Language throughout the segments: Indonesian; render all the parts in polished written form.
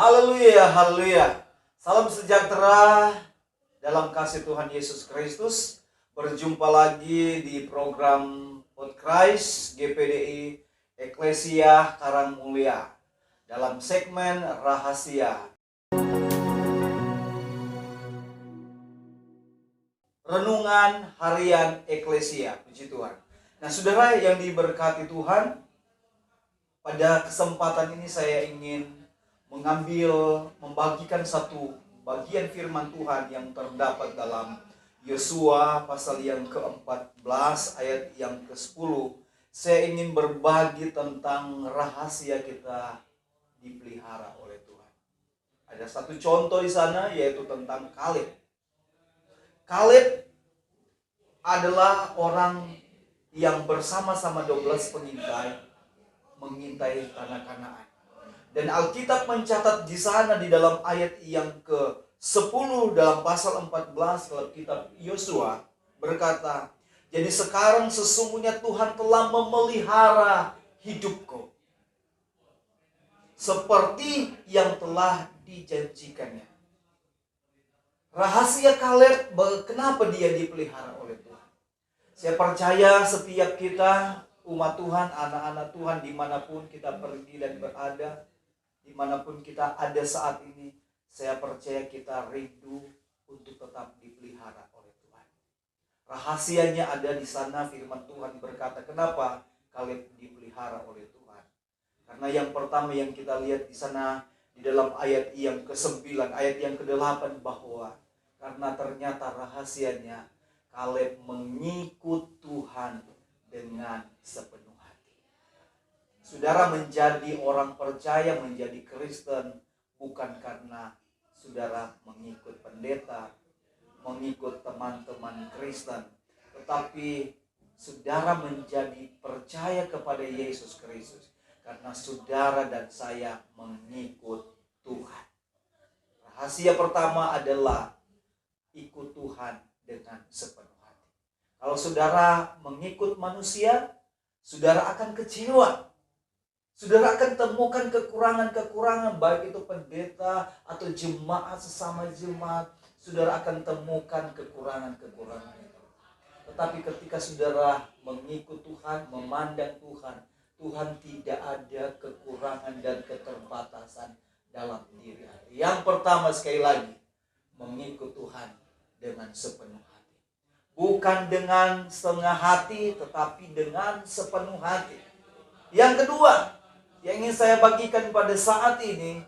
Haleluya, haleluya. Salam sejahtera dalam kasih Tuhan Yesus Kristus. Berjumpa lagi di program Podcast GPDI Eklesia Karangmulia dalam segmen Rahasia. Renungan Harian Eklesia, puji Tuhan. Nah, saudara yang diberkati Tuhan, pada kesempatan ini saya ingin membagikan satu bagian firman Tuhan yang terdapat dalam Yosua pasal yang ke-14 ayat yang ke-10. Saya ingin berbagi tentang rahasia kita dipelihara oleh Tuhan. Ada satu contoh di sana, yaitu tentang Kaleb. Kaleb adalah orang yang bersama-sama 12 pengintai mengintai tanah Kanaan. Dan Alkitab mencatat di sana di dalam ayat yang ke-10 dalam pasal 14 dalam kitab Yosua berkata, "Jadi sekarang sesungguhnya Tuhan telah memelihara hidupku seperti yang telah dijanjikannya." Rahasia Kaleb, kenapa dia dipelihara oleh Tuhan? Saya percaya setiap kita, umat Tuhan, anak-anak Tuhan, dimanapun kita pergi dan berada, dimanapun kita ada saat ini, saya percaya kita rindu untuk tetap dipelihara oleh Tuhan. Rahasianya ada di sana. Firman Tuhan berkata, kenapa Kaleb dipelihara oleh Tuhan? Karena yang pertama yang kita lihat di sana, di dalam ayat yang ke-9, ayat yang ke-8, bahwa karena ternyata rahasianya Kaleb mengikut Tuhan dengan sepenuh hati. Saudara menjadi orang percaya, menjadi Kristen, bukan karena saudara mengikut pendeta, mengikut teman-teman Kristen, tetapi saudara menjadi percaya kepada Yesus Kristus karena saudara dan saya mengikut Tuhan. Rahasia pertama adalah ikut Tuhan dengan sepenuh hati. Kalau saudara mengikut manusia, saudara akan kecewa. Saudara akan temukan kekurangan-kekurangan, baik itu pendeta atau jemaat, sesama jemaat. Saudara akan temukan kekurangan-kekurangan itu. Tetapi ketika saudara mengikut Tuhan, memandang Tuhan, Tuhan tidak ada kekurangan dan keterbatasan dalam diri hati. Yang pertama, sekali lagi, mengikut Tuhan dengan sepenuh hati. Bukan dengan setengah hati, tetapi dengan sepenuh hati. Yang kedua, yang ingin saya bagikan pada saat ini,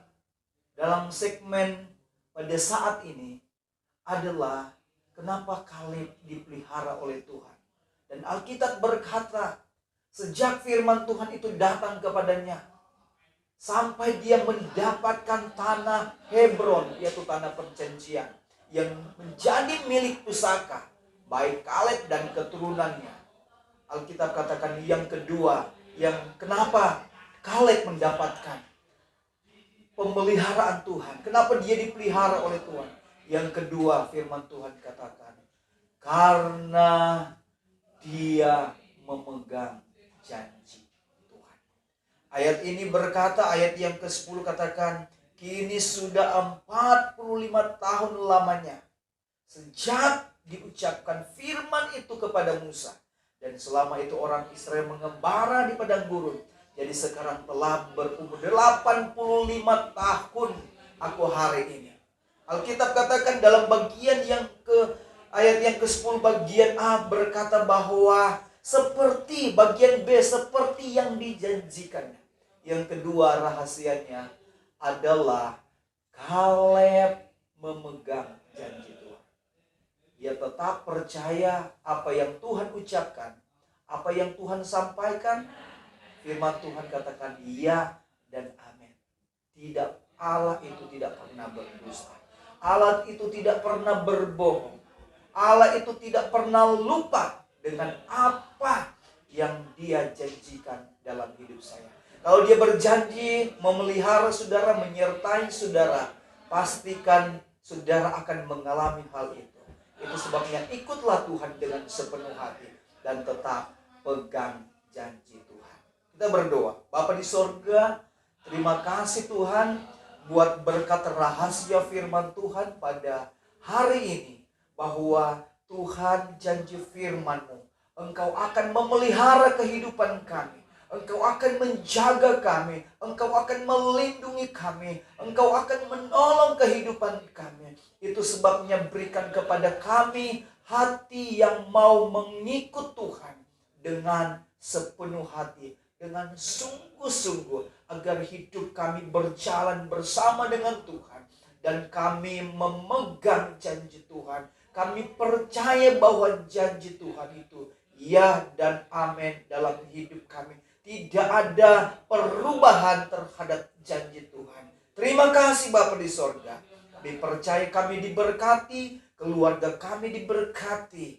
dalam segmen pada saat ini, adalah kenapa Kaleb dipelihara oleh Tuhan. Dan Alkitab berkata, sejak firman Tuhan itu datang kepadanya, sampai dia mendapatkan tanah Hebron, yaitu tanah perjanjian, yang menjadi milik pusaka, baik Kaleb dan keturunannya. Alkitab katakan yang kedua, yang kenapa Kaleb mendapatkan pemeliharaan Tuhan, kenapa dia dipelihara oleh Tuhan. Yang kedua, firman Tuhan katakan, karena dia memegang janji Tuhan. Ayat ini berkata, ayat yang ke-10 katakan, kini sudah 45 tahun lamanya sejak diucapkan firman itu kepada Musa. Dan selama itu orang Israel mengembara di padang gurun. Jadi sekarang telah berumur 85 tahun aku hari ini. Alkitab katakan dalam bagian yang ayat yang ke-10 bagian A berkata bahwa seperti bagian B, seperti yang dijanjikannya. Yang kedua rahasianya adalah Kaleb memegang janji Tuhan. Dia tetap percaya apa yang Tuhan ucapkan, apa yang Tuhan sampaikan. Firman Tuhan katakan iya dan amin. Allah itu tidak pernah berdusta. Allah itu tidak pernah berbohong. Allah itu tidak pernah lupa dengan apa yang dia janjikan dalam hidup saya. Kalau dia berjanji memelihara saudara, menyertai saudara, pastikan saudara akan mengalami hal itu. Itu sebabnya ikutlah Tuhan dengan sepenuh hati dan tetap pegang janji Tuhan. Kita berdoa. Bapa di sorga, terima kasih Tuhan buat berkat rahasia firman Tuhan pada hari ini. Bahwa Tuhan janji firman-Mu, Engkau akan memelihara kehidupan kami. Engkau akan menjaga kami, Engkau akan melindungi kami, Engkau akan menolong kehidupan kami. Itu sebabnya berikan kepada kami hati yang mau mengikut Tuhan dengan sepenuh hati, dengan sungguh-sungguh, agar hidup kami berjalan bersama dengan Tuhan. Dan kami memegang janji Tuhan. Kami percaya bahwa janji Tuhan itu ya dan amin dalam hidup kami. Tidak ada perubahan terhadap janji Tuhan. Terima kasih Bapa di sorga. Kami percaya kami diberkati, keluarga kami diberkati,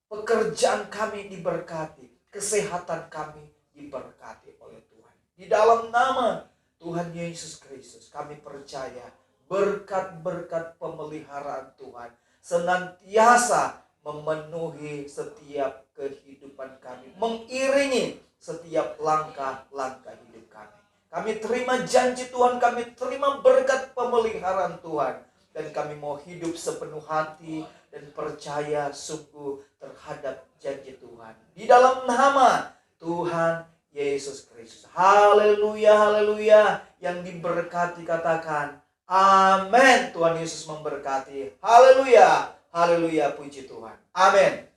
pekerjaan kami diberkati, kesehatan kami diberkati oleh Tuhan. Di dalam nama Tuhan Yesus Kristus kami percaya berkat-berkat pemeliharaan Tuhan senantiasa memenuhi setiap kehidupan kami, mengiringi setiap langkah-langkah hidup kami. Kami terima janji Tuhan, kami terima berkat pemeliharaan Tuhan, dan kami mau hidup sepenuh hati dan percaya sungguh terhadap janji Tuhan. Di dalam nama Tuhan Yesus Kristus. Haleluya, haleluya. Yang diberkati katakan amin. Tuhan Yesus memberkati. Haleluya, haleluya, puji Tuhan. Amin.